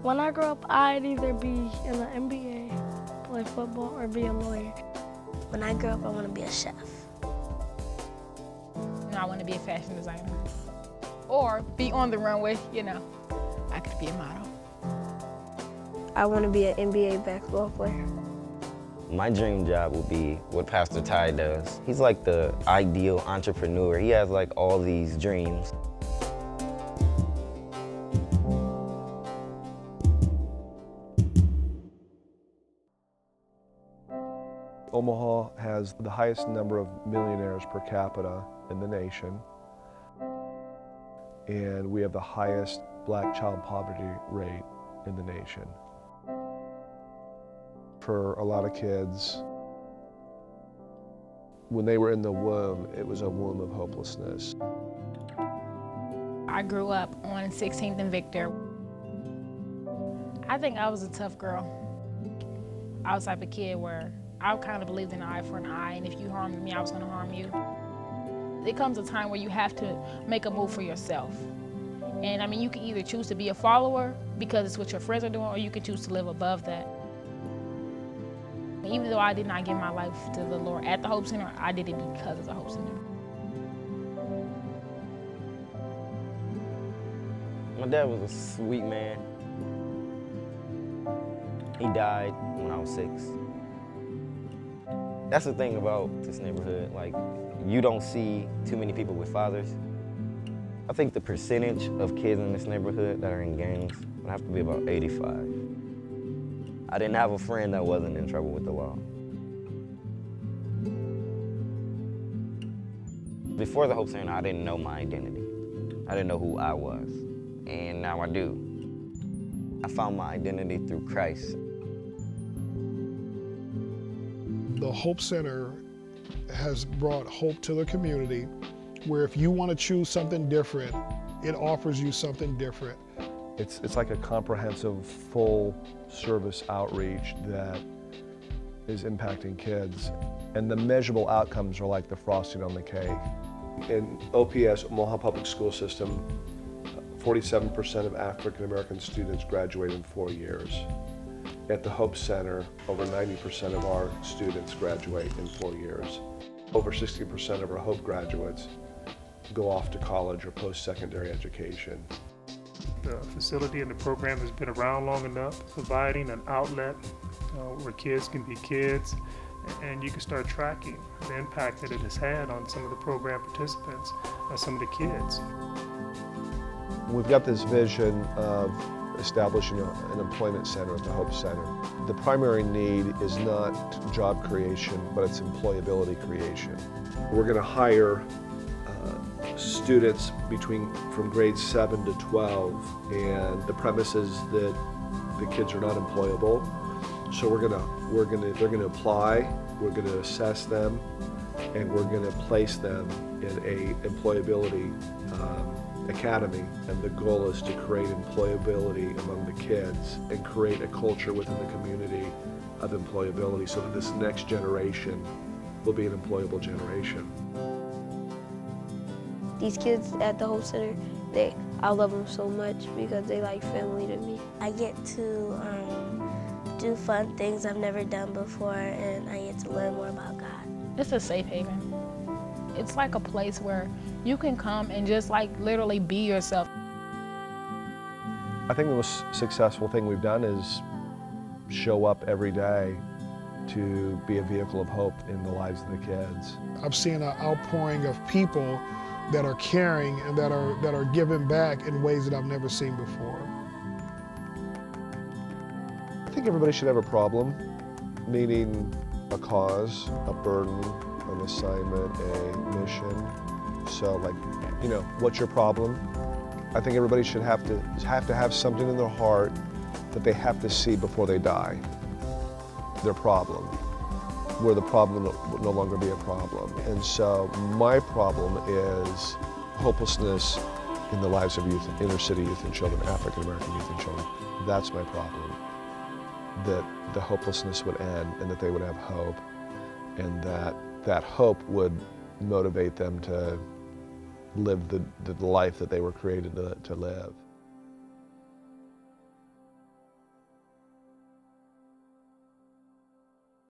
When I grow up, I'd either be in the NBA, play football, or be a lawyer. When I grow up, I want to be a chef. I want to be a fashion designer. Or be on the runway, I could be a model. I want to be an NBA basketball player. My dream job would be what Pastor Ty does. He's like the ideal entrepreneur. He has like all these dreams. Omaha has the highest number of millionaires per capita in the nation, and we have the highest black child poverty rate in the nation. For a lot of kids, when they were in the womb, it was a womb of hopelessness. I grew up on 16th and Victor. I think I was a tough girl. I was the type of kid where I kind of believed in an eye for an eye, and if you harmed me, I was going to harm you. There comes a time where you have to make a move for yourself. And I mean, you can either choose to be a follower because it's what your friends are doing, or you can choose to live above that. Even though I did not give my life to the Lord at the Hope Center, I did it because of the Hope Center. My dad was a sweet man. He died when I was 6. That's the thing about this neighborhood, like, you don't see too many people with fathers. I think the percentage of kids in this neighborhood that are in gangs would have to be about 85. I didn't have a friend that wasn't in trouble with the law. Before the Hope Center, I didn't know my identity. I didn't know who I was, and now I do. I found my identity through Christ. The Hope Center has brought hope to the community, where if you want to choose something different, it offers you something different. It's like a comprehensive, full service outreach that is impacting kids. And the measurable outcomes are like the frosting on the cake. In OPS, Omaha Public School System, 47% of African American students graduate in 4 years. At the Hope Center, over 90% of our students graduate in 4 years. Over 60% of our Hope graduates go off to college or post-secondary education. The facility and the program has been around long enough, providing an outlet where kids can be kids, and you can start tracking the impact that it has had on some of the program participants, some of the kids. We've got this vision of establishing an employment center at the Hope Center. The primary need is not job creation, but it's employability creation. We're going to hire students from grades 7 to 12, and the premise is that the kids are not employable. So they're gonna apply, we're gonna assess them, and we're gonna place them in a employability academy. And the goal is to create employability among the kids and create a culture within the community of employability so that this next generation will be an employable generation. These kids at the Hope Center, I love them so much because they like family to me. I get to do fun things I've never done before, and I get to learn more about God. It's a safe haven. It's like a place where you can come and just like literally be yourself. I think the most successful thing we've done is show up every day to be a vehicle of hope in the lives of the kids. I've seen an outpouring of people that are caring and that are giving back in ways that I've never seen before. I think everybody should have a problem, meaning a cause, a burden, an assignment, a mission. So like, what's your problem? I think everybody should have to have something in their heart that they have to see before they die. Their problem, where the problem will no longer be a problem. And so my problem is hopelessness in the lives of youth, inner city youth and children, African American youth and children. That's my problem. That the hopelessness would end and that they would have hope, and that hope would motivate them to live the life that they were created to live.